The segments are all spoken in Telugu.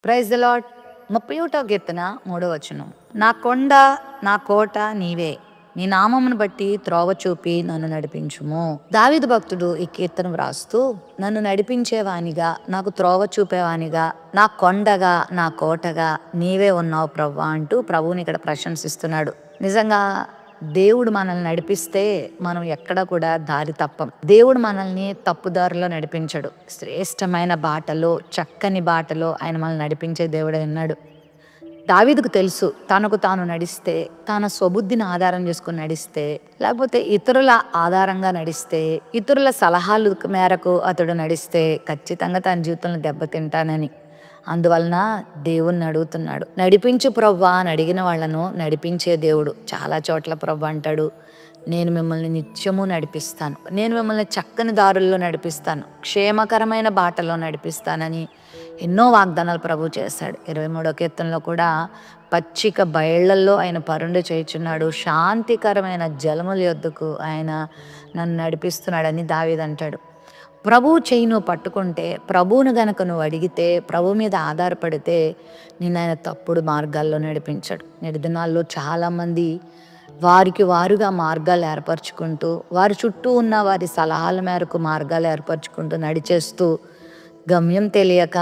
Praise the Lord. 31వ కీర్తన 3వ వచనం. నా కొండ నా కోట నీవే, నీ నామమును బట్టి త్రోవ చూపి నన్ను నడిపించుము. దావీదు భక్తుడు ఈ కీర్తన వ్రాస్తూ, నన్ను నడిపించేవానిగా, నాకు త్రోవ చూపేవానిగా, నా కొండగా నా కోటగా నీవే ఉన్నావు ప్రభువా అంటూ ప్రభువుని ఇక్కడ ప్రశంసిస్తున్నాడు. నిజంగా దేవుడు మనల్ని నడిపిస్తే మనం ఎక్కడ కూడా దారి తప్పం. దేవుడు మనల్ని తప్పుదారిలో నడిపించడు. శ్రేష్టమైన బాటలో, చక్కని బాటలో ఆయన మనల్ని నడిపించే దేవుడే ఉన్నాడు. దావీదుకు తెలుసు, తనకు తాను నడిస్తే, తన స్వబుద్ధిని ఆధారం చేసుకుని నడిస్తే, లేకపోతే ఇతరుల ఆధారంగా నడిస్తే, ఇతరుల సలహాల మేరకు అతడు నడిస్తే ఖచ్చితంగా తన జీవితంలో దెబ్బతింటానని. అందువలన దేవుణ్ణి అడుగుతున్నాడు. నడిపించు ప్రవ్వా అని అడిగిన వాళ్ళను నడిపించే దేవుడు. చాలా చోట్ల ప్రవ్వా అంటాడు, నేను మిమ్మల్ని నిత్యము నడిపిస్తాను, నేను మిమ్మల్ని చక్కని దారుల్లో నడిపిస్తాను, క్షేమకరమైన బాటలో నడిపిస్తానని ఎన్నో వాగ్దానాలు ప్రభు చేశాడు. 23వ కీర్తనలో కూడా పచ్చిక బయళ్లలో ఆయన పరుండి చేయుచున్నాడు, శాంతికరమైన జలముల యొద్దకు ఆయన నన్ను నడిపిస్తున్నాడని దావీదు అంటాడు. ప్రభువు చెయ్యి నువ్వు పట్టుకుంటే, ప్రభువును గనక నువ్వు అడిగితే, ప్రభు మీద ఆధారపడితే నిన్ను ఆయన తప్పుడు మార్గాల్లో నడిపించాడు. నేటి దినాల్లో చాలామంది వారికి వారుగా మార్గాలు ఏర్పరచుకుంటూ, వారి చుట్టూ ఉన్న వారి సలహాల మేరకు మార్గాలు ఏర్పరచుకుంటూ నడిచేస్తూ గమ్యం తెలియక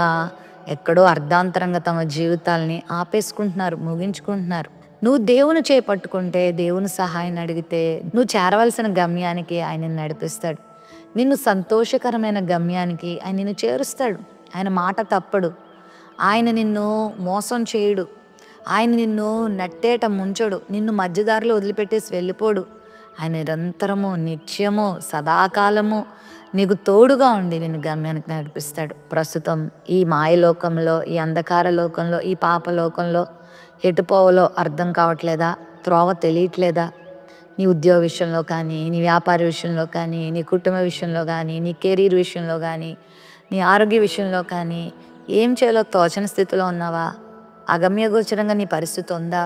ఎక్కడో అర్ధాంతరంగా తమ జీవితాల్ని ఆపేసుకుంటున్నారు, ముగించుకుంటున్నారు. నువ్వు దేవుని చేపట్టుకుంటే, దేవుని సహాయం అడిగితే నువ్వు చేరవలసిన గమ్యానికి ఆయన నడిపిస్తాడు. నిన్ను సంతోషకరమైన గమ్యానికి ఆయన నిన్ను చేరుస్తాడు. ఆయన మాట తప్పడు. ఆయన నిన్ను మోసం చేయడు. ఆయన నిన్ను నట్టేట ముంచడు. నిన్ను మధ్యదారిలో వదిలిపెట్టేసి వెళ్ళిపోడు. ఆయన నిరంతరము, నిత్యము, సదాకాలము నీకు తోడుగా ఉండి నిన్ను గమ్యానికి నడిపిస్తాడు. ప్రస్తుతం ఈ మాయలోకంలో, ఈ అంధకార లోకంలో, ఈ పాపలోకంలో ఎటు పోవాలో అర్థం కావట్లేదా? త్రోవ తెలియట్లేదా? నీ ఉద్యోగ విషయంలో కానీ, నీ వ్యాపార విషయంలో కానీ, నీ కుటుంబ విషయంలో కానీ, నీ కెరీర్ విషయంలో కానీ, నీ ఆరోగ్య విషయంలో కానీ ఏం చేయాలో తోచని స్థితిలో ఉన్నావా? అగమ్యగోచరంగా నీ పరిస్థితి ఉందా?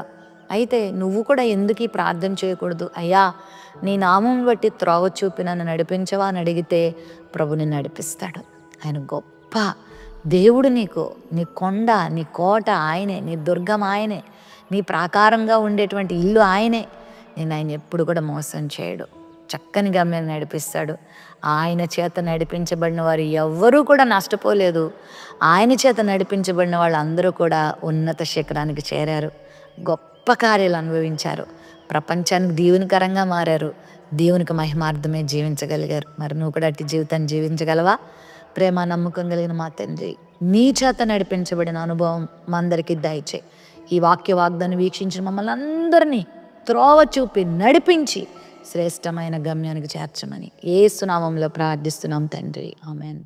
అయితే నువ్వు కూడా ఎందుకు ఈ ప్రార్థన చేయకూడదు? అయ్యా, నీ నామం బట్టి త్రోవ చూపి నన్ను నడిపించవా అని అడిగితే ప్రభు నిన్ను నడిపిస్తాడు. ఆయన గొప్ప దేవుడు. నీకు నీ కొండ, నీ కోట ఆయనే, నీ దుర్గం ఆయనే, నీ ప్రాకారంగా ఉండేటువంటి ఇల్లు ఆయనే. నేను ఆయన ఎప్పుడు కూడా మోసం చేయడు. చక్కని గమ్యాన్ని నడిపిస్తాడు. ఆయన చేత నడిపించబడిన వారు ఎవ్వరూ కూడా నష్టపోలేదు. ఆయన చేత నడిపించబడిన వాళ్ళందరూ కూడా ఉన్నత శిఖరానికి చేరారు, గొప్ప కార్యాలు అనుభవించారు, ప్రపంచానికి దీవెనకరంగా మారారు, దేవునికి మహిమార్థమే జీవించగలిగారు. మరి నువ్వు కూడా అట్టి జీవితాన్ని జీవించగలవా? ప్రేమ నమ్మకం కలిగిన మా తండ్రి, నీ చేత నడిపించబడిన అనుభవం మా అందరికీ దయచేయి. ఈ వాగ్దాన్ని వీక్షించిన మమ్మల్ని అందరినీ త్రోవ చూపి నడిపించి శ్రేష్టమైన గమ్యానికి చేర్చమని యేసు నామములో ప్రార్థిస్తున్నాం తండ్రి. ఆమేన్.